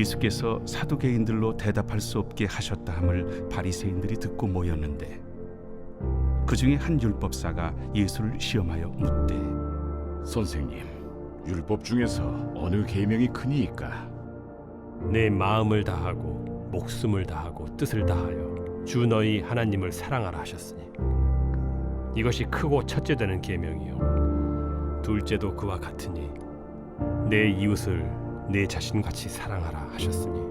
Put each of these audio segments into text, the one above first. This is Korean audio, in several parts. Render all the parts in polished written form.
예수께서 사두개인들로 대답할 수 없게 하셨다 함을 바리새인들이 듣고 모였는데 그 중에 한 율법사가 예수를 시험하여 묻되 선생님, 율법 중에서 어느 계명이 크니이까? 내 마음을 다하고 목숨을 다하고 뜻을 다하여 주 너희 하나님을 사랑하라 하셨으니 이것이 크고 첫째 되는 계명이요 둘째도 그와 같으니 내 이웃을 내 자신같이 사랑하라 하셨으니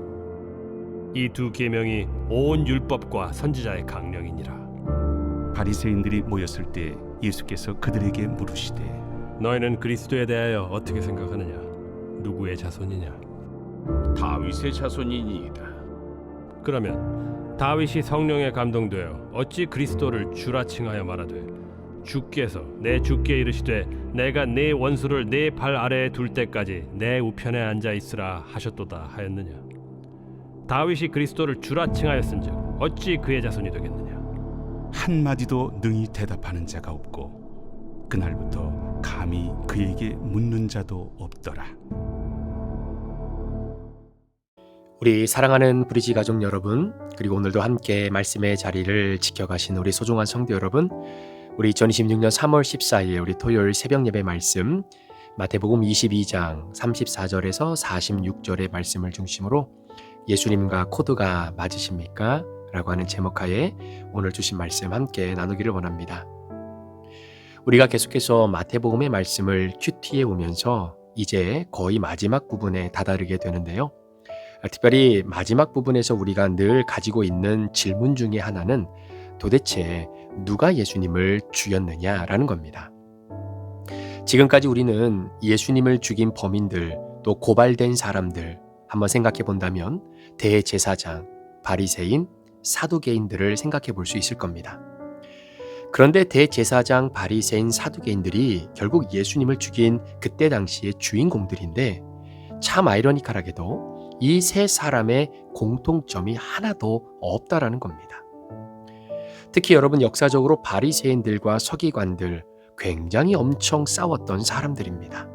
이 두 계명이 온 율법과 선지자의 강령이니라. 바리새인들이 모였을 때 예수께서 그들에게 물으시되 너희는 그리스도에 대하여 어떻게 생각하느냐? 누구의 자손이냐? 다윗의 자손이니이다. 그러면 다윗이 성령에 감동되어 어찌 그리스도를 주라 칭하여 말하되 주께서 내 주께 이르시되 내가 네 원수를 네 발 아래에 둘 때까지 내 우편에 앉아 있으라 하셨도다 하였느냐? 다윗이 그리스도를 주라 칭하였은즉 어찌 그의 자손이 되겠느냐? 한마디도 능히 대답하는 자가 없고 그날부터 감히 그에게 묻는 자도 없더라. 우리 사랑하는 브리지 가족 여러분, 그리고 오늘도 함께 말씀의 자리를 지켜가신 우리 소중한 성도 여러분, 우리 2026년 3월 14일 우리 토요일 새벽 예배 말씀 마태복음 22장 34절에서 46절의 말씀을 중심으로 예수님과 코드가 맞으십니까? 라고 하는 제목하에 오늘 주신 말씀 함께 나누기를 원합니다. 우리가 계속해서 마태복음의 말씀을 큐티해 오면서 이제 거의 마지막 부분에 다다르게 되는데요. 특별히 마지막 부분에서 우리가 늘 가지고 있는 질문 중에 하나는 도대체 누가 예수님을 죽였느냐라는 겁니다. 지금까지 우리는 예수님을 죽인 범인들, 또 고발된 사람들 한번 생각해 본다면 대제사장, 바리새인, 사두개인들을 생각해 볼 수 있을 겁니다. 그런데 대제사장, 바리새인, 사두개인들이 결국 예수님을 죽인 그때 당시의 주인공들인데 참 아이러니컬하게도 이 세 사람의 공통점이 하나도 없다라는 겁니다. 특히 여러분 역사적으로 바리새인들과 서기관들 굉장히 엄청 싸웠던 사람들입니다.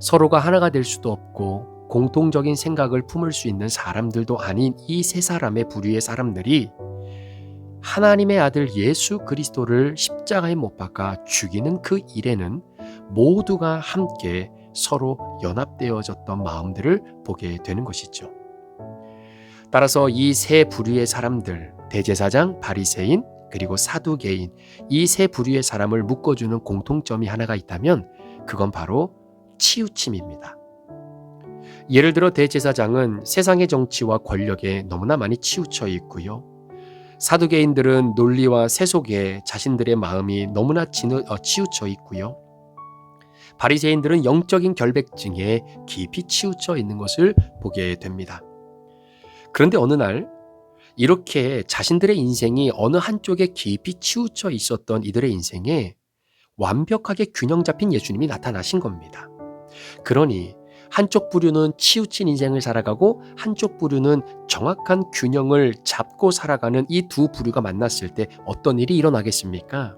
서로가 하나가 될 수도 없고 공통적인 생각을 품을 수 있는 사람들도 아닌 이 세 사람의 부류의 사람들이 하나님의 아들 예수 그리스도를 십자가에 못 박아 죽이는 그 일에는 모두가 함께 서로 연합되어졌던 마음들을 보게 되는 것이죠. 따라서 이 세 부류의 사람들, 대제사장, 바리새인, 그리고 사두개인, 이 세 부류의 사람을 묶어주는 공통점이 하나가 있다면 그건 바로 치우침입니다. 예를 들어 대제사장은 세상의 정치와 권력에 너무나 많이 치우쳐 있고요. 사두개인들은 논리와 세속에 자신들의 마음이 너무나 치우쳐 있고요. 바리새인들은 영적인 결백증에 깊이 치우쳐 있는 것을 보게 됩니다. 그런데 어느 날 이렇게 자신들의 인생이 어느 한쪽에 깊이 치우쳐 있었던 이들의 인생에 완벽하게 균형 잡힌 예수님이 나타나신 겁니다. 그러니 한쪽 부류는 치우친 인생을 살아가고 한쪽 부류는 정확한 균형을 잡고 살아가는 이 두 부류가 만났을 때 어떤 일이 일어나겠습니까?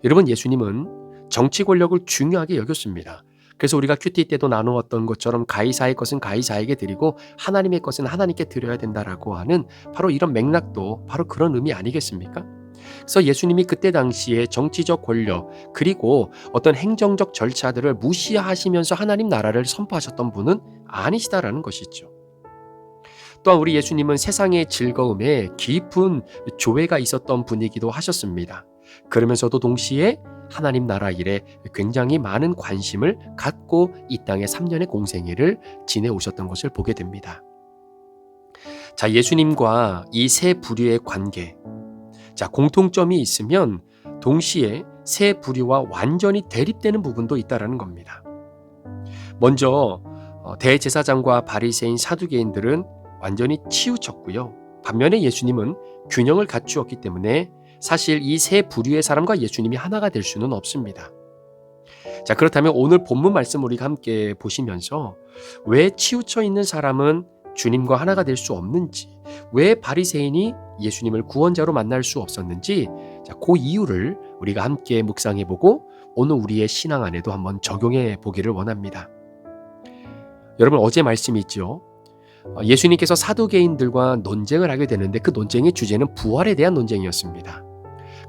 여러분, 예수님은 정치 권력을 중요하게 여겼습니다. 그래서 우리가 큐티 때도 나누었던 것처럼 가이사의 것은 가이사에게 드리고 하나님의 것은 하나님께 드려야 된다라고 하는 바로 이런 맥락도 바로 그런 의미 아니겠습니까? 그래서 예수님이 그때 당시에 정치적 권력 그리고 어떤 행정적 절차들을 무시하시면서 하나님 나라를 선포하셨던 분은 아니시다라는 것이죠. 또한 우리 예수님은 세상의 즐거움에 깊은 조예가 있었던 분이기도 하셨습니다. 그러면서도 동시에 하나님 나라 일에 굉장히 많은 관심을 갖고 이 땅에 3년의 공생애를 지내오셨던 것을 보게 됩니다. 자, 예수님과 이 세 부류의 관계, 자, 공통점이 있으면 동시에 세 부류와 완전히 대립되는 부분도 있다라는 겁니다. 먼저 대제사장과 바리새인, 사두개인들은 완전히 치우쳤고요. 반면에 예수님은 균형을 갖추었기 때문에 사실 이 세 부류의 사람과 예수님이 하나가 될 수는 없습니다. 자, 그렇다면 오늘 본문 말씀 우리가 함께 보시면서 왜 치우쳐 있는 사람은 주님과 하나가 될 수 없는지, 왜 바리새인이 예수님을 구원자로 만날 수 없었는지, 자, 그 이유를 우리가 함께 묵상해보고 오늘 우리의 신앙 안에도 한번 적용해 보기를 원합니다. 여러분, 어제 말씀이 있죠. 예수님께서 사두개인들과 논쟁을 하게 되는데 그 논쟁의 주제는 부활에 대한 논쟁이었습니다.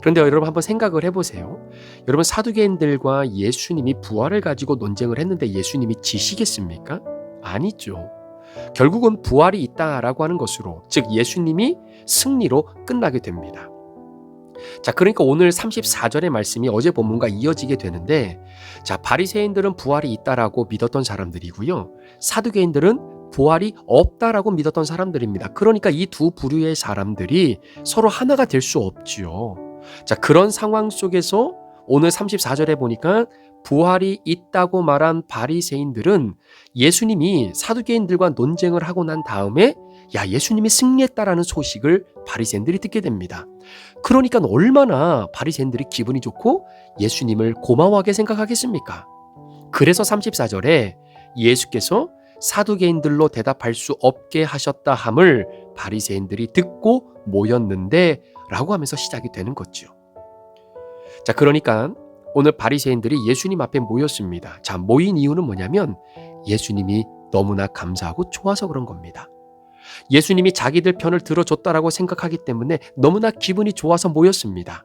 그런데 여러분 한번 생각을 해보세요. 여러분 사두개인들과 예수님이 부활을 가지고 논쟁을 했는데 예수님이 지시겠습니까? 아니죠. 결국은 부활이 있다라고 하는 것으로, 즉 예수님이 승리로 끝나게 됩니다. 자, 그러니까 오늘 34절의 말씀이 어제 본문과 이어지게 되는데, 자, 바리새인들은 부활이 있다라고 믿었던 사람들이고요. 사두개인들은 부활이 없다라고 믿었던 사람들입니다. 그러니까 이 두 부류의 사람들이 서로 하나가 될 수 없지요. 자, 그런 상황 속에서 오늘 34절에 보니까 부활이 있다고 말한 바리새인들은 예수님이 사두개인들과 논쟁을 하고 난 다음에 예수님이 승리했다라는 소식을 바리새인들이 듣게 됩니다. 그러니까 얼마나 바리새인들이 기분이 좋고 예수님을 고마워하게 생각하겠습니까? 그래서 34절에 예수께서 사두개인들로 대답할 수 없게 하셨다 함을 바리새인들이 듣고 모였는데 라고 하면서 시작이 되는 거죠. 자, 그러니까 오늘 바리새인들이 예수님 앞에 모였습니다. 자, 모인 이유는 뭐냐면 예수님이 너무나 감사하고 좋아서 그런 겁니다. 예수님이 자기들 편을 들어줬다라고 생각하기 때문에 너무나 기분이 좋아서 모였습니다.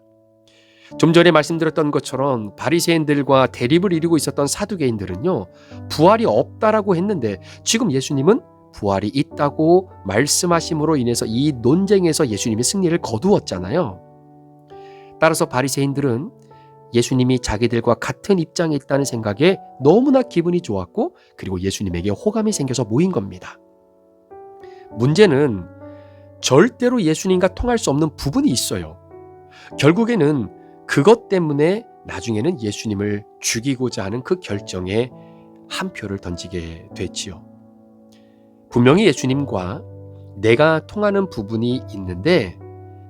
좀 전에 말씀드렸던 것처럼 바리새인들과 대립을 이루고 있었던 사두개인들은요, 부활이 없다라고 했는데 지금 예수님은 부활이 있다고 말씀하심으로 인해서 이 논쟁에서 예수님이 승리를 거두었잖아요. 따라서 바리새인들은 예수님이 자기들과 같은 입장에 있다는 생각에 너무나 기분이 좋았고, 그리고 예수님에게 호감이 생겨서 모인 겁니다. 문제는 절대로 예수님과 통할 수 없는 부분이 있어요. 결국에는 그것 때문에 나중에는 예수님을 죽이고자 하는 그 결정에 한 표를 던지게 됐지요. 분명히 예수님과 내가 통하는 부분이 있는데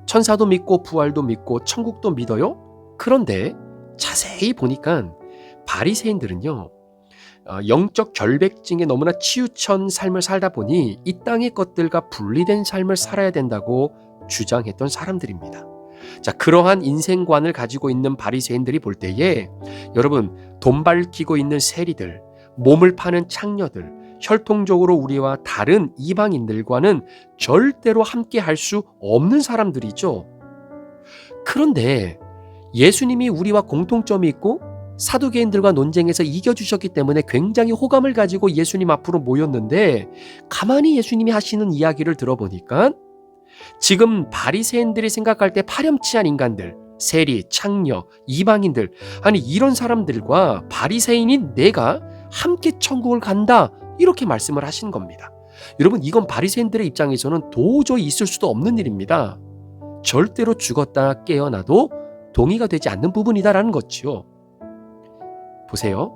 천사도 믿고 부활도 믿고 천국도 믿어요? 그런데 자세히 보니까 바리새인들은요, 영적 결백증에 너무나 치우친 삶을 살다 보니 이 땅의 것들과 분리된 삶을 살아야 된다고 주장했던 사람들입니다. 자, 그러한 인생관을 가지고 있는 바리새인들이 볼 때에 여러분, 돈 밝히고 있는 세리들, 몸을 파는 창녀들, 혈통적으로 우리와 다른 이방인들과는 절대로 함께 할 수 없는 사람들이죠. 그런데 예수님이 우리와 공통점이 있고 사두개인들과 논쟁에서 이겨주셨기 때문에 굉장히 호감을 가지고 예수님 앞으로 모였는데, 가만히 예수님이 하시는 이야기를 들어보니까 지금 바리새인들이 생각할 때 파렴치한 인간들, 세리, 창녀, 이방인들, 아니 이런 사람들과 바리새인인 내가 함께 천국을 간다, 이렇게 말씀을 하신 겁니다. 여러분, 이건 바리새인들의 입장에서는 도저히 있을 수도 없는 일입니다. 절대로 죽었다 깨어나도 동의가 되지 않는 부분이다라는 거지요. 보세요.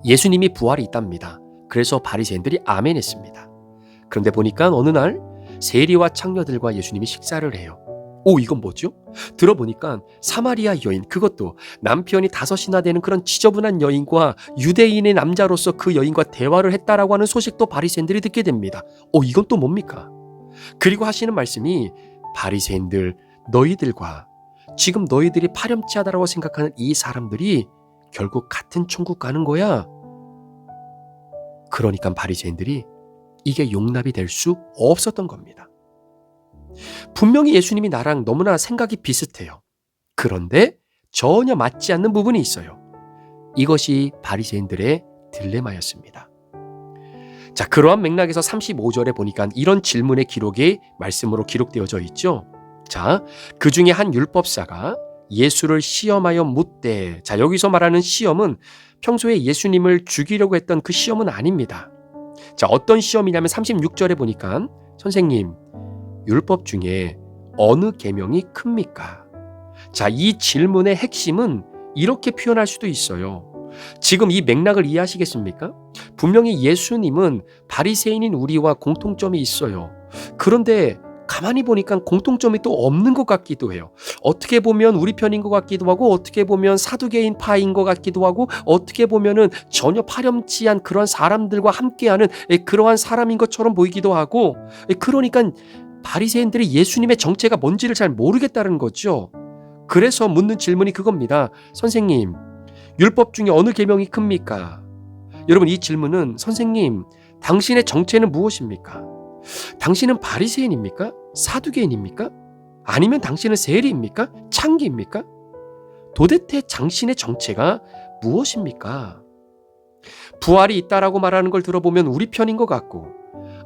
예수님이 부활이 있답니다. 그래서 바리새인들이 아멘 했습니다. 그런데 보니까 어느 날 세리와 창녀들과 예수님이 식사를 해요. 이건 뭐죠? 들어보니까 사마리아 여인, 그것도 남편이 5이나 되는 그런 지저분한 여인과 유대인의 남자로서 그 여인과 대화를 했다라고 하는 소식도 바리새인들이 듣게 됩니다. 이건 또 뭡니까? 그리고 하시는 말씀이, 바리새인들, 너희들과 지금 너희들이 파렴치하다라고 생각하는 이 사람들이 결국 같은 천국 가는 거야. 그러니까 바리새인들이 이게 용납이 될 수 없었던 겁니다. 분명히 예수님이 나랑 너무나 생각이 비슷해요. 그런데 전혀 맞지 않는 부분이 있어요. 이것이 바리새인들의 딜레마였습니다. 자, 그러한 맥락에서 35절에 보니까 이런 질문의 기록이 말씀으로 기록되어져 있죠. 자, 그 중에 한 율법사가 예수를 시험하여 묻되, 자, 여기서 말하는 시험은 평소에 예수님을 죽이려고 했던 그 시험은 아닙니다. 자, 어떤 시험이냐면 36절에 보니까, 선생님, 율법 중에 어느 계명이 큽니까? 자, 이 질문의 핵심은 이렇게 표현할 수도 있어요. 지금 이 맥락을 이해하시겠습니까? 분명히 예수님은 바리새인인 우리와 공통점이 있어요. 그런데 가만히 보니까 공통점이 또 없는 것 같기도 해요. 어떻게 보면 우리 편인 것 같기도 하고, 어떻게 보면 사두개인 파인 것 같기도 하고, 어떻게 보면은 전혀 파렴치한 그런 사람들과 함께하는 그러한 사람인 것처럼 보이기도 하고, 그러니까 바리새인들이 예수님의 정체가 뭔지를 잘 모르겠다는 거죠. 그래서 묻는 질문이 그겁니다. 선생님, 율법 중에 어느 계명이 큽니까? 여러분, 이 질문은 선생님, 당신의 정체는 무엇입니까? 당신은 바리새인입니까? 사두개인입니까? 아니면 당신은 세리입니까? 창기입니까? 도대체 당신의 정체가 무엇입니까? 부활이 있다라고 말하는 걸 들어보면 우리 편인 것 같고,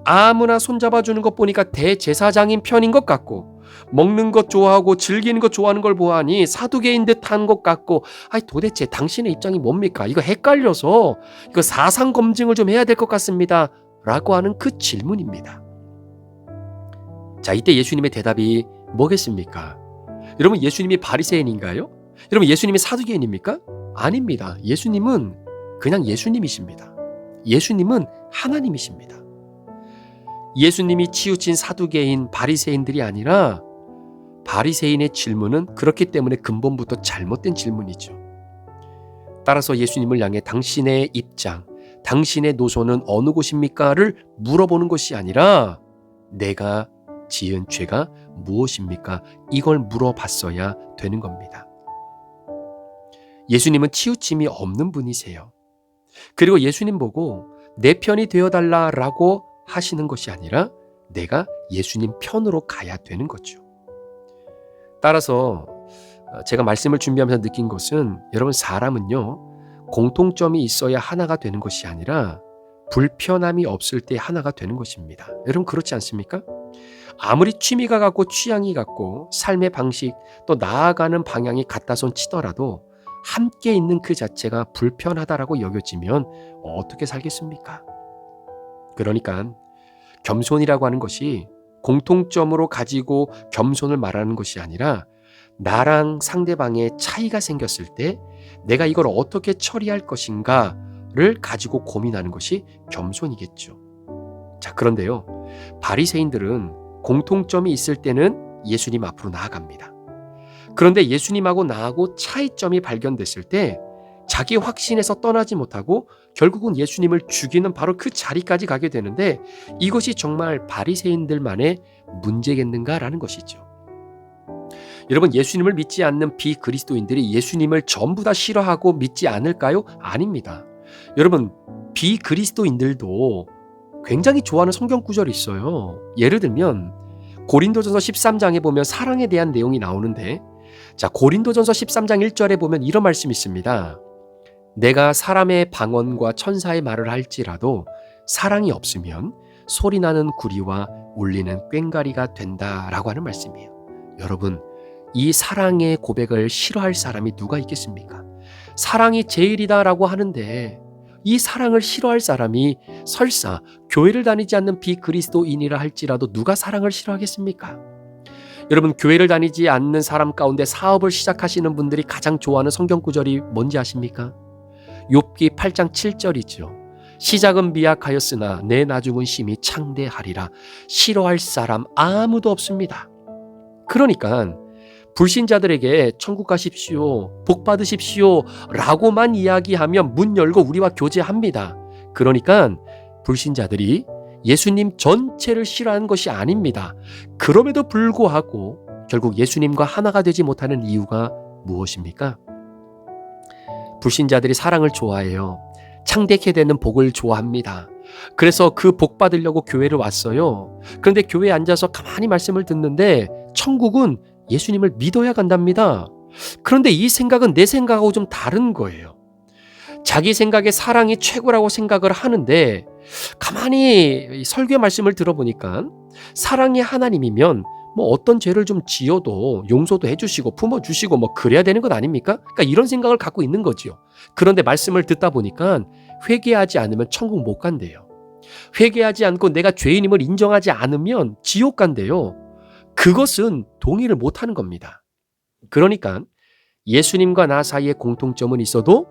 아무나 손잡아주는 것 보니까 대제사장인 편인 것 같고, 먹는 것 좋아하고 즐기는 것 좋아하는 걸 보아하니 사두개인 듯한 것 같고, 도대체 당신의 입장이 뭡니까? 이거 헷갈려서 이거 사상 검증을 좀 해야 될 것 같습니다 라고 하는 그 질문입니다. 자, 이때 예수님의 대답이 뭐겠습니까? 여러분, 예수님이 바리새인인가요? 여러분, 예수님이 사두개인입니까? 아닙니다. 예수님은 그냥 예수님이십니다. 예수님은 하나님이십니다. 예수님이 치우친 사두개인 바리새인들이 아니라, 바리새인의 질문은 그렇기 때문에 근본부터 잘못된 질문이죠. 따라서 예수님을 향해 당신의 입장, 당신의 노선은 어느 곳입니까?를 물어보는 것이 아니라 내가 지은 죄가 무엇입니까? 이걸 물어봤어야 되는 겁니다. 예수님은 치우침이 없는 분이세요. 그리고 예수님 보고 내 편이 되어달라라고 하시는 것이 아니라 내가 예수님 편으로 가야 되는 거죠. 따라서 제가 말씀을 준비하면서 느낀 것은, 여러분, 사람은요, 공통점이 있어야 하나가 되는 것이 아니라 불편함이 없을 때 하나가 되는 것입니다. 여러분, 그렇지 않습니까? 아무리 취미가 같고 취향이 같고 삶의 방식 또 나아가는 방향이 같다손 치더라도 함께 있는 그 자체가 불편하다라고 여겨지면 어떻게 살겠습니까? 그러니까 겸손이라고 하는 것이 공통점으로 가지고 겸손을 말하는 것이 아니라, 나랑 상대방의 차이가 생겼을 때 내가 이걸 어떻게 처리할 것인가를 가지고 고민하는 것이 겸손이겠죠. 자, 그런데요, 바리새인들은 공통점이 있을 때는 예수님 앞으로 나아갑니다. 그런데 예수님하고 나하고 차이점이 발견됐을 때 자기 확신에서 떠나지 못하고 결국은 예수님을 죽이는 바로 그 자리까지 가게 되는데, 이것이 정말 바리새인들만의 문제겠는가라는 것이죠. 여러분, 예수님을 믿지 않는 비그리스도인들이 예수님을 전부 다 싫어하고 믿지 않을까요? 아닙니다. 여러분, 비그리스도인들도 굉장히 좋아하는 성경 구절이 있어요. 예를 들면 고린도전서 13장에 보면 사랑에 대한 내용이 나오는데, 자, 고린도전서 13장 1절에 보면 이런 말씀이 있습니다. 내가 사람의 방언과 천사의 말을 할지라도 사랑이 없으면 소리나는 구리와 울리는 꽹과리가 된다라고 하는 말씀이에요. 여러분, 이 사랑의 고백을 싫어할 사람이 누가 있겠습니까? 사랑이 제일이다라고 하는데 이 사랑을 싫어할 사람이 설사 교회를 다니지 않는 비그리스도인이라 할지라도 누가 사랑을 싫어하겠습니까? 여러분, 교회를 다니지 않는 사람 가운데 사업을 시작하시는 분들이 가장 좋아하는 성경 구절이 뭔지 아십니까? 욥기 8장 7절이죠. 시작은 미약하였으나 내 나중은 심히 창대하리라. 싫어할 사람 아무도 없습니다. 그러니까 불신자들에게 천국 가십시오, 복 받으십시오 라고만 이야기하면 문 열고 우리와 교제합니다. 그러니까 불신자들이 예수님 전체를 싫어하는 것이 아닙니다. 그럼에도 불구하고 결국 예수님과 하나가 되지 못하는 이유가 무엇입니까? 불신자들이 사랑을 좋아해요. 창대케 되는 복을 좋아합니다. 그래서 그 복 받으려고 교회를 왔어요. 그런데 교회에 앉아서 가만히 말씀을 듣는데 천국은 예수님을 믿어야 간답니다. 그런데 이 생각은 내 생각하고 좀 다른 거예요. 자기 생각에 사랑이 최고라고 생각을 하는데 가만히 설교 말씀을 들어보니까 사랑이 하나님이면 뭐 어떤 죄를 좀 지어도 용서도 해주시고 품어주시고 뭐 그래야 되는 것 아닙니까? 그러니까 이런 생각을 갖고 있는 거지요. 그런데 말씀을 듣다 보니까 회개하지 않으면 천국 못 간대요. 회개하지 않고 내가 죄인임을 인정하지 않으면 지옥 간대요. 그것은 동의를 못하는 겁니다. 그러니까 예수님과 나 사이에 공통점은 있어도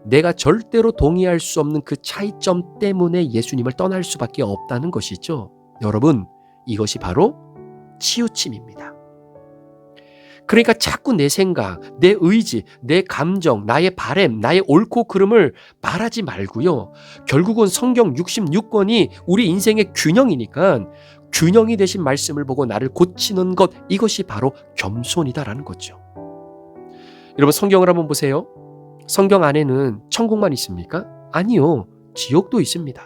내가 절대로 동의할 수 없는 그 차이점 때문에 예수님을 떠날 수밖에 없다는 것이죠. 여러분, 이것이 바로 치우침입니다. 그러니까 자꾸 내 생각, 내 의지, 내 감정, 나의 바램, 나의 옳고 그름을 말하지 말고요. 결국은 성경 66권이 우리 인생의 균형이니까 균형이 되신 말씀을 보고 나를 고치는 것, 이것이 바로 겸손이다라는 거죠. 여러분, 성경을 한번 보세요. 성경 안에는 천국만 있습니까? 아니요. 지옥도 있습니다.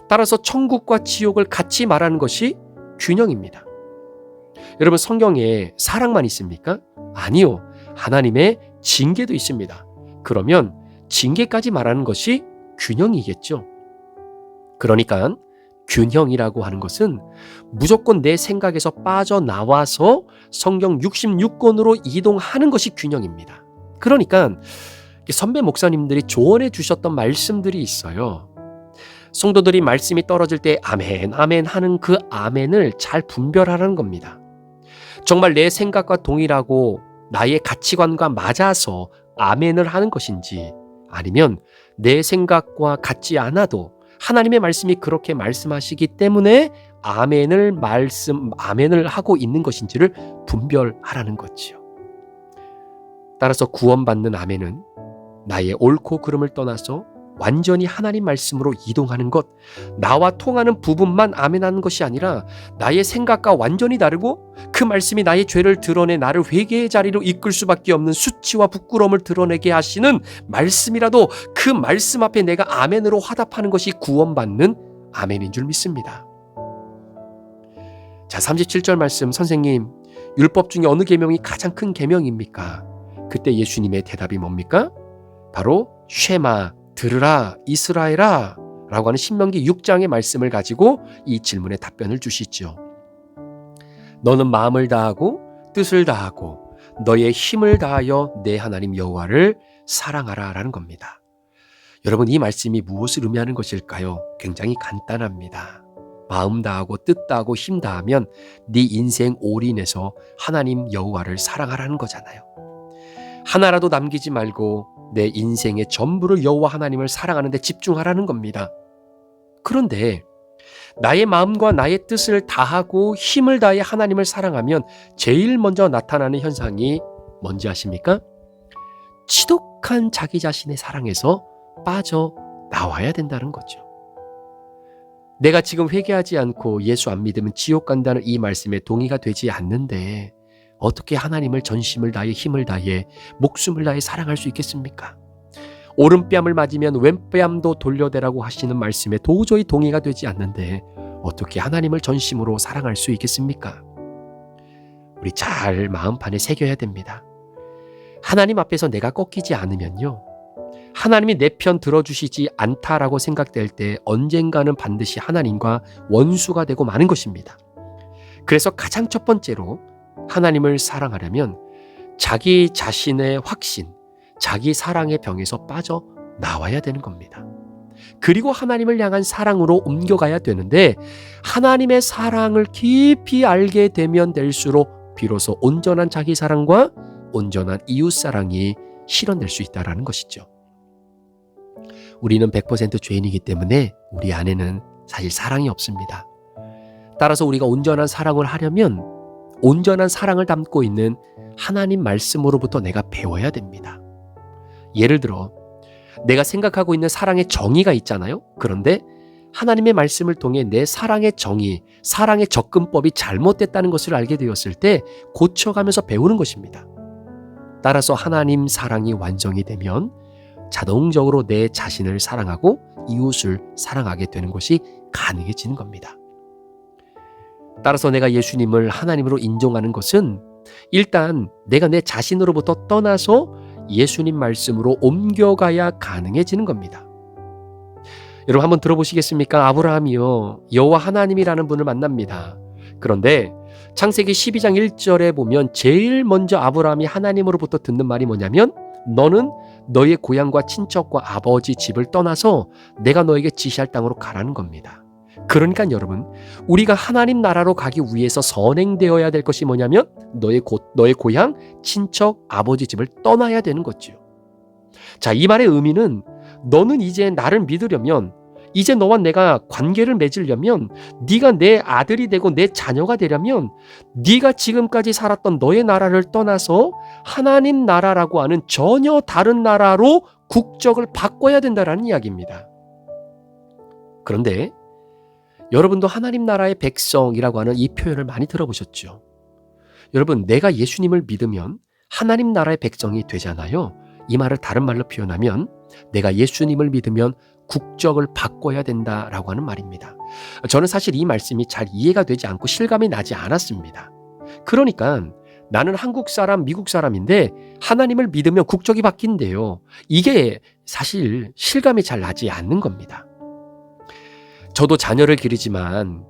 따라서 천국과 지옥을 같이 말하는 것이 균형입니다. 여러분, 성경에 사랑만 있습니까? 아니요. 하나님의 징계도 있습니다. 그러면 징계까지 말하는 것이 균형이겠죠. 그러니까 균형이라고 하는 것은 무조건 내 생각에서 빠져나와서 성경 66권으로 이동하는 것이 균형입니다. 그러니까 선배 목사님들이 조언해 주셨던 말씀들이 있어요. 성도들이 말씀이 떨어질 때 아멘, 아멘 하는 그 아멘을 잘 분별하라는 겁니다. 정말 내 생각과 동일하고 나의 가치관과 맞아서 아멘을 하는 것인지, 아니면 내 생각과 같지 않아도 하나님의 말씀이 그렇게 말씀하시기 때문에 아멘을 하고 있는 것인지를 분별하라는 거지요. 따라서 구원받는 아멘은 나의 옳고 그름을 떠나서 완전히 하나님 말씀으로 이동하는 것, 나와 통하는 부분만 아멘하는 것이 아니라 나의 생각과 완전히 다르고 그 말씀이 나의 죄를 드러내 나를 회개의 자리로 이끌 수밖에 없는 수치와 부끄러움을 드러내게 하시는 말씀이라도 그 말씀 앞에 내가 아멘으로 화답하는 것이 구원받는 아멘인 줄 믿습니다. 자, 37절 말씀, 선생님, 율법 중에 어느 계명이 가장 큰 계명입니까? 그때 예수님의 대답이 뭡니까? 바로 쉐마, 들으라 이스라엘아 라고 하는 신명기 6장의 말씀을 가지고 이 질문에 답변을 주시죠. 너는 마음을 다하고 뜻을 다하고 너의 힘을 다하여 내 하나님 여호와를 사랑하라 라는 겁니다. 여러분, 이 말씀이 무엇을 의미하는 것일까요? 굉장히 간단합니다. 마음 다하고 뜻 다하고 힘 다하면 네 인생 올인해서 하나님 여호와를 사랑하라는 거잖아요. 하나라도 남기지 말고 내 인생의 전부를 여호와 하나님을 사랑하는 데 집중하라는 겁니다. 그런데 나의 마음과 나의 뜻을 다하고 힘을 다해 하나님을 사랑하면 제일 먼저 나타나는 현상이 뭔지 아십니까? 지독한 자기 자신의 사랑에서 빠져나와야 된다는 거죠. 내가 지금 회개하지 않고 예수 안 믿으면 지옥 간다는 이 말씀에 동의가 되지 않는데 어떻게 하나님을 전심을 다해 힘을 다해 목숨을 다해 사랑할 수 있겠습니까? 오른뺨을 맞으면 왼뺨도 돌려대라고 하시는 말씀에 도저히 동의가 되지 않는데 어떻게 하나님을 전심으로 사랑할 수 있겠습니까? 우리 잘 마음판에 새겨야 됩니다. 하나님 앞에서 내가 꺾이지 않으면요, 하나님이 내 편 들어주시지 않다라고 생각될 때 언젠가는 반드시 하나님과 원수가 되고 마는 것입니다. 그래서 가장 첫 번째로 하나님을 사랑하려면 자기 자신의 확신, 자기 사랑의 병에서 빠져나와야 되는 겁니다. 그리고 하나님을 향한 사랑으로 옮겨가야 되는데 하나님의 사랑을 깊이 알게 되면 될수록 비로소 온전한 자기 사랑과 온전한 이웃 사랑이 실현될 수 있다는 것이죠. 우리는 100% 죄인이기 때문에 우리 안에는 사실 사랑이 없습니다. 따라서 우리가 온전한 사랑을 하려면 온전한 사랑을 담고 있는 하나님 말씀으로부터 내가 배워야 됩니다. 예를 들어 내가 생각하고 있는 사랑의 정의가 있잖아요. 그런데 하나님의 말씀을 통해 내 사랑의 정의, 사랑의 접근법이 잘못됐다는 것을 알게 되었을 때 고쳐가면서 배우는 것입니다. 따라서 하나님 사랑이 완성이 되면 자동적으로 내 자신을 사랑하고 이웃을 사랑하게 되는 것이 가능해지는 겁니다. 따라서 내가 예수님을 하나님으로 인정하는 것은 일단 내가 내 자신으로부터 떠나서 예수님 말씀으로 옮겨가야 가능해지는 겁니다. 여러분 한번 들어보시겠습니까? 아브라함이요, 여호와 하나님이라는 분을 만납니다. 그런데 창세기 12장 1절에 보면 제일 먼저 아브라함이 하나님으로부터 듣는 말이 뭐냐면 너는 너의 고향과 친척과 아버지 집을 떠나서 내가 너에게 지시할 땅으로 가라는 겁니다. 그러니까 여러분, 우리가 하나님 나라로 가기 위해서 선행되어야 될 것이 뭐냐면 너의 고향, 친척, 아버지 집을 떠나야 되는 거죠. 자, 이 말의 의미는 너는 이제 나를 믿으려면, 이제 너와 내가 관계를 맺으려면, 네가 내 아들이 되고 내 자녀가 되려면 네가 지금까지 살았던 너의 나라를 떠나서 하나님 나라라고 하는 전혀 다른 나라로 국적을 바꿔야 된다는 이야기입니다. 그런데 여러분도 하나님 나라의 백성이라고 하는 이 표현을 많이 들어보셨죠? 여러분, 내가 예수님을 믿으면 하나님 나라의 백성이 되잖아요. 이 말을 다른 말로 표현하면 내가 예수님을 믿으면 국적을 바꿔야 된다라고 하는 말입니다. 저는 사실 이 말씀이 잘 이해가 되지 않고 실감이 나지 않았습니다. 그러니까 나는 한국 사람, 미국 사람인데 하나님을 믿으면 국적이 바뀐대요. 이게 사실 실감이 잘 나지 않는 겁니다. 저도 자녀를 기르지만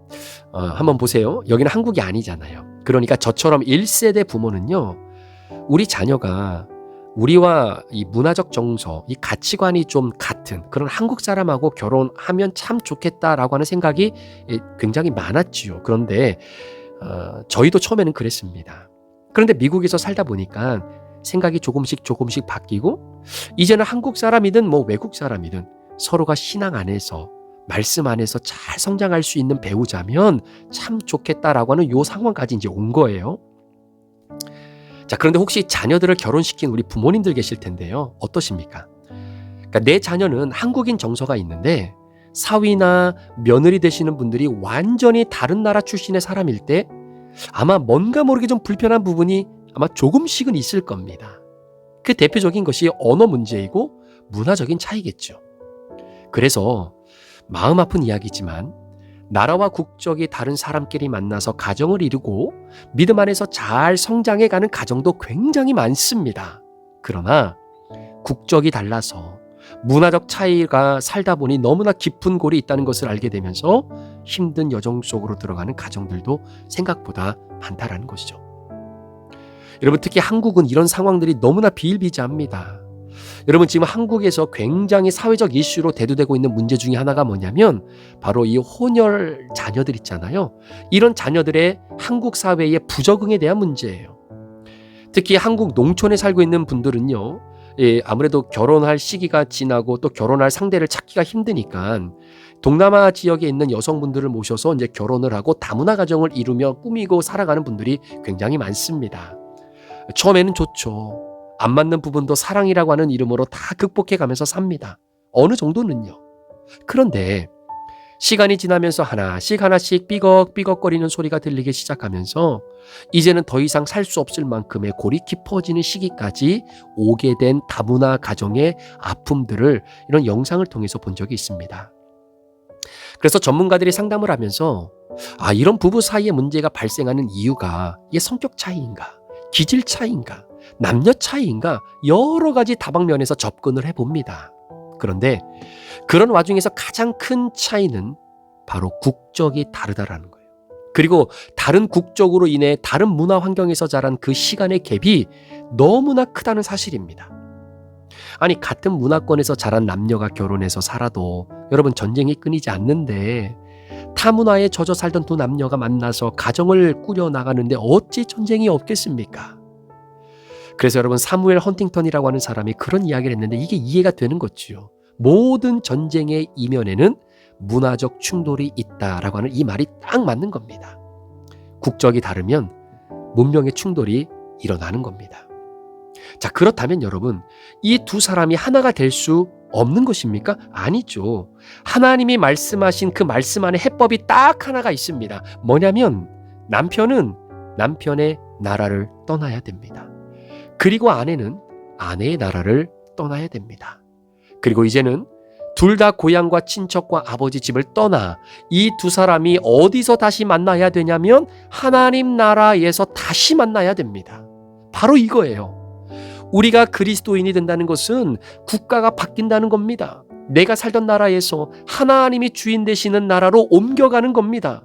한번 보세요. 여기는 한국이 아니잖아요. 그러니까 저처럼 1세대 부모는요. 우리 자녀가 우리와 이 문화적 정서, 이 가치관이 좀 같은 그런 한국 사람하고 결혼하면 참 좋겠다라고 하는 생각이 굉장히 많았지요. 그런데 저희도 처음에는 그랬습니다. 그런데 미국에서 살다 보니까 생각이 조금씩 바뀌고 이제는 한국 사람이든 뭐 외국 사람이든 서로가 신앙 안에서 말씀 안에서 잘 성장할 수 있는 배우자면 참 좋겠다라고 하는 요 상황까지 이제 온 거예요. 자, 그런데 혹시 자녀들을 결혼시킨 우리 부모님들 계실 텐데요. 어떠십니까? 그러니까 내 자녀는 한국인 정서가 있는데 사위나 며느리 되시는 분들이 완전히 다른 나라 출신의 사람일 때 아마 뭔가 모르게 좀 불편한 부분이 아마 조금씩은 있을 겁니다. 그 대표적인 것이 언어 문제이고 문화적인 차이겠죠. 그래서 마음 아픈 이야기지만 나라와 국적이 다른 사람끼리 만나서 가정을 이루고 믿음 안에서 잘 성장해가는 가정도 굉장히 많습니다. 그러나 국적이 달라서 문화적 차이가 살다 보니 너무나 깊은 골이 있다는 것을 알게 되면서 힘든 여정 속으로 들어가는 가정들도 생각보다 많다라는 것이죠. 여러분, 특히 한국은 이런 상황들이 너무나 비일비재합니다. 여러분, 지금 한국에서 굉장히 사회적 이슈로 대두되고 있는 문제 중에 하나가 뭐냐면 바로 이 혼혈 자녀들 있잖아요. 이런 자녀들의 한국 사회의 부적응에 대한 문제예요. 특히 한국 농촌에 살고 있는 분들은요. 아무래도 결혼할 시기가 지나고 또 결혼할 상대를 찾기가 힘드니까 동남아 지역에 있는 여성분들을 모셔서 이제 결혼을 하고 다문화 가정을 이루며 꾸미고 살아가는 분들이 굉장히 많습니다. 처음에는 좋죠. 안 맞는 부분도 사랑이라고 하는 이름으로 다 극복해 가면서 삽니다. 어느 정도는요. 그런데 시간이 지나면서 하나씩 삐걱삐걱거리는 소리가 들리기 시작하면서 이제는 더 이상 살 수 없을 만큼의 골이 깊어지는 시기까지 오게 된 다문화 가정의 아픔들을 이런 영상을 통해서 본 적이 있습니다. 그래서 전문가들이 상담을 하면서 이런 부부 사이에 문제가 발생하는 이유가 이게 성격 차이인가, 기질 차이인가, 남녀 차이인가 여러 가지 다방면에서 접근을 해봅니다. 그런데 그런 와중에서 가장 큰 차이는 바로 국적이 다르다라는 거예요. 그리고 다른 국적으로 인해 다른 문화 환경에서 자란 그 시간의 갭이 너무나 크다는 사실입니다. 아니, 같은 문화권에서 자란 남녀가 결혼해서 살아도 여러분 전쟁이 끊이지 않는데 타문화에 젖어 살던 두 남녀가 만나서 가정을 꾸려나가는데 어찌 전쟁이 없겠습니까? 그래서 여러분, 사무엘 헌팅턴이라고 하는 사람이 그런 이야기를 했는데 이게 이해가 되는 거지요. 모든 전쟁의 이면에는 문화적 충돌이 있다라고 하는 이 말이 딱 맞는 겁니다. 국적이 다르면 문명의 충돌이 일어나는 겁니다. 자, 그렇다면 여러분, 이 두 사람이 하나가 될 수 없는 것입니까? 아니죠. 하나님이 말씀하신 그 말씀 안에 해법이 딱 하나가 있습니다. 뭐냐면 남편은 남편의 나라를 떠나야 됩니다. 그리고 아내는 아내의 나라를 떠나야 됩니다. 그리고 이제는 둘 다 고향과 친척과 아버지 집을 떠나 이 두 사람이 어디서 다시 만나야 되냐면 하나님 나라에서 다시 만나야 됩니다. 바로 이거예요. 우리가 그리스도인이 된다는 것은 국가가 바뀐다는 겁니다. 내가 살던 나라에서 하나님이 주인 되시는 나라로 옮겨가는 겁니다.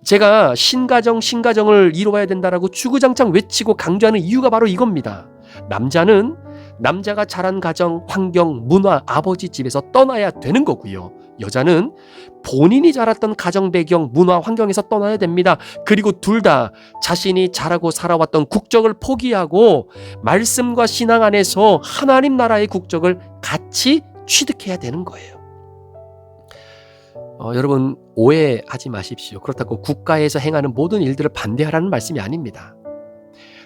제가 신가정을 이루어야 된다라고 주구장창 외치고 강조하는 이유가 바로 이겁니다. 남자는 남자가 자란 가정, 환경, 문화, 아버지 집에서 떠나야 되는 거고요. 여자는 본인이 자랐던 가정 배경, 문화, 환경에서 떠나야 됩니다. 그리고 둘 다 자신이 자라고 살아왔던 국적을 포기하고 말씀과 신앙 안에서 하나님 나라의 국적을 같이 취득해야 되는 거예요. 여러분, 오해하지 마십시오. 그렇다고 국가에서 행하는 모든 일들을 반대하라는 말씀이 아닙니다.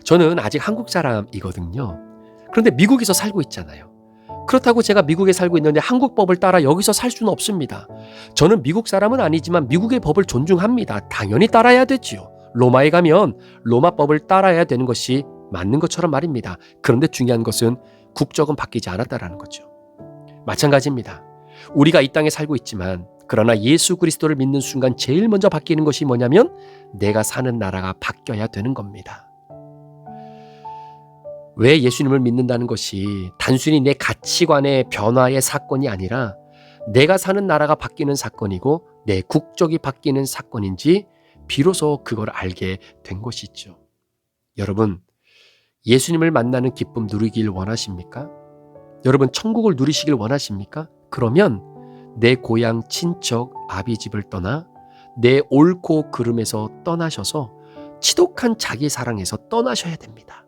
저는 아직 한국 사람이거든요. 그런데 미국에서 살고 있잖아요. 그렇다고 제가 미국에 살고 있는데 한국 법을 따라 여기서 살 수는 없습니다. 저는 미국 사람은 아니지만 미국의 법을 존중합니다. 당연히 따라야 되지요. 로마에 가면 로마 법을 따라야 되는 것이 맞는 것처럼 말입니다. 그런데 중요한 것은 국적은 바뀌지 않았다라는 거죠. 마찬가지입니다. 우리가 이 땅에 살고 있지만 그러나 예수 그리스도를 믿는 순간 제일 먼저 바뀌는 것이 뭐냐면 내가 사는 나라가 바뀌어야 되는 겁니다. 왜 예수님을 믿는다는 것이 단순히 내 가치관의 변화의 사건이 아니라 내가 사는 나라가 바뀌는 사건이고 내 국적이 바뀌는 사건인지 비로소 그걸 알게 된 것이죠. 여러분, 예수님을 만나는 기쁨 누리길 원하십니까? 여러분, 천국을 누리시길 원하십니까? 그러면 내 고향 친척 아비집을 떠나 내 옳고 그름에서 떠나셔서 지독한 자기 사랑에서 떠나셔야 됩니다.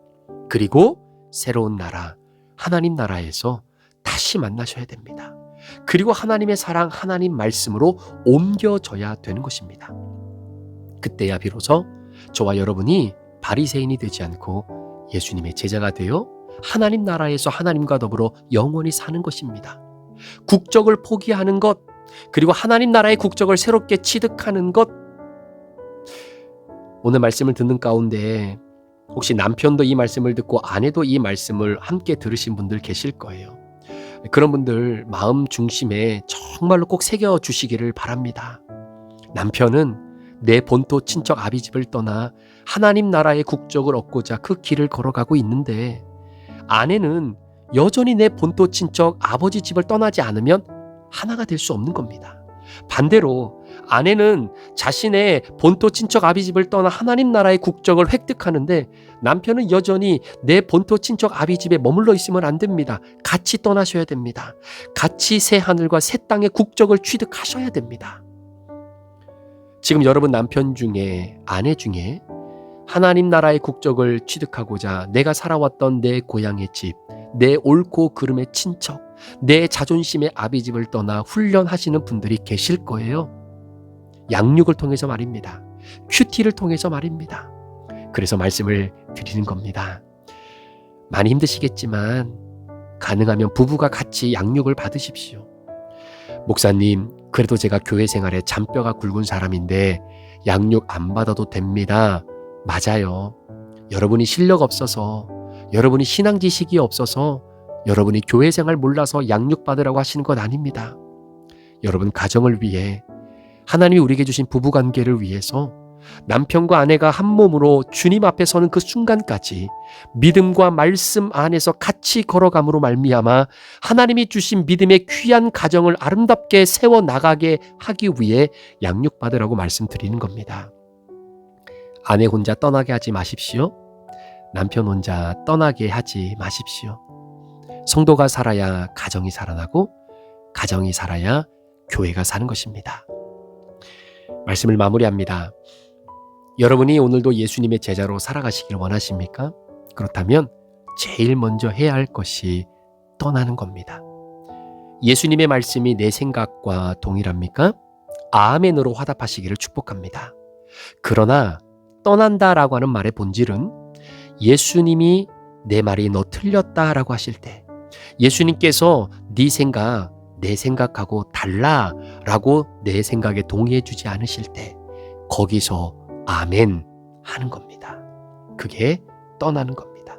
그리고 새로운 나라, 하나님 나라에서 다시 만나셔야 됩니다. 그리고 하나님의 사랑, 하나님 말씀으로 옮겨져야 되는 것입니다. 그때야 비로소 저와 여러분이 바리새인이 되지 않고 예수님의 제자가 되어 하나님 나라에서 하나님과 더불어 영원히 사는 것입니다. 국적을 포기하는 것, 그리고 하나님 나라의 국적을 새롭게 취득하는 것. 오늘 말씀을 듣는 가운데 혹시 남편도 이 말씀을 듣고 아내도 이 말씀을 함께 들으신 분들 계실 거예요. 그런 분들 마음 중심에 정말로 꼭 새겨주시기를 바랍니다. 남편은 내 본토 친척 아비집을 떠나 하나님 나라의 국적을 얻고자 그 길을 걸어가고 있는데, 아내는 여전히 내 본토 친척 아버지 집을 떠나지 않으면 하나가 될 수 없는 겁니다. 반대로 아내는 자신의 본토 친척 아비집을 떠나 하나님 나라의 국적을 획득하는데 남편은 여전히 내 본토 친척 아비집에 머물러 있으면 안 됩니다. 같이 떠나셔야 됩니다. 같이 새 하늘과 새 땅의 국적을 취득하셔야 됩니다. 지금 여러분 남편 중에, 아내 중에 하나님 나라의 국적을 취득하고자 내가 살아왔던 내 고향의 집, 내 옳고 그름의 친척, 내 자존심의 아비집을 떠나 훈련하시는 분들이 계실 거예요. 양육을 통해서 말입니다. 큐티를 통해서 말입니다. 그래서 말씀을 드리는 겁니다. 많이 힘드시겠지만 가능하면 부부가 같이 양육을 받으십시오. 목사님, 그래도 제가 교회 생활에 잔뼈가 굵은 사람인데 양육 안 받아도 됩니다. 맞아요. 여러분이 실력 없어서, 여러분이 신앙 지식이 없어서, 여러분이 교회 생활 몰라서 양육 받으라고 하시는 건 아닙니다. 여러분 가정을 위해, 하나님이 우리에게 주신 부부관계를 위해서 남편과 아내가 한 몸으로 주님 앞에 서는 그 순간까지 믿음과 말씀 안에서 같이 걸어감으로 말미암아 하나님이 주신 믿음의 귀한 가정을 아름답게 세워나가게 하기 위해 양육받으라고 말씀드리는 겁니다. 아내 혼자 떠나게 하지 마십시오. 남편 혼자 떠나게 하지 마십시오. 성도가 살아야 가정이 살아나고, 가정이 살아야 교회가 사는 것입니다. 말씀을 마무리합니다. 여러분이 오늘도 예수님의 제자로 살아가시길 원하십니까? 그렇다면 제일 먼저 해야 할 것이 떠나는 겁니다. 예수님의 말씀이 내 생각과 동일합니까? 아멘으로 화답하시기를 축복합니다. 그러나 떠난다라고 하는 말의 본질은 예수님이 내 말이 너 틀렸다라고 하실 때, 예수님께서 네 생각, 내 생각하고 달라라고 내 생각에 동의해 주지 않으실 때 거기서 아멘 하는 겁니다. 그게 떠나는 겁니다.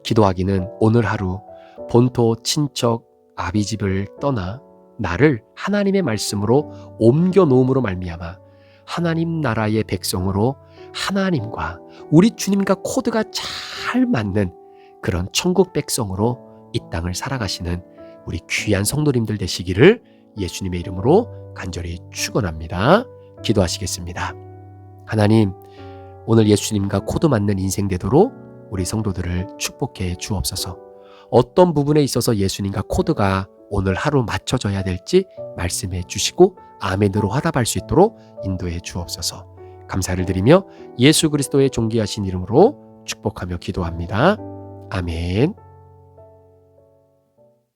기도하기는 오늘 하루 본토 친척 아비집을 떠나 나를 하나님의 말씀으로 옮겨 놓음으로 말미암아 하나님 나라의 백성으로 하나님과 우리 주님과 코드가 잘 맞는 그런 천국 백성으로 이 땅을 살아가시는 우리 귀한 성도님들 되시기를 예수님의 이름으로 간절히 축원합니다. 기도하시겠습니다. 하나님, 오늘 예수님과 코드 맞는 인생 되도록 우리 성도들을 축복해 주옵소서. 어떤 부분에 있어서 예수님과 코드가 오늘 하루 맞춰져야 될지 말씀해 주시고 아멘으로 화답할 수 있도록 인도해 주옵소서. 감사를 드리며 예수 그리스도의 존귀하신 이름으로 축복하며 기도합니다. 아멘.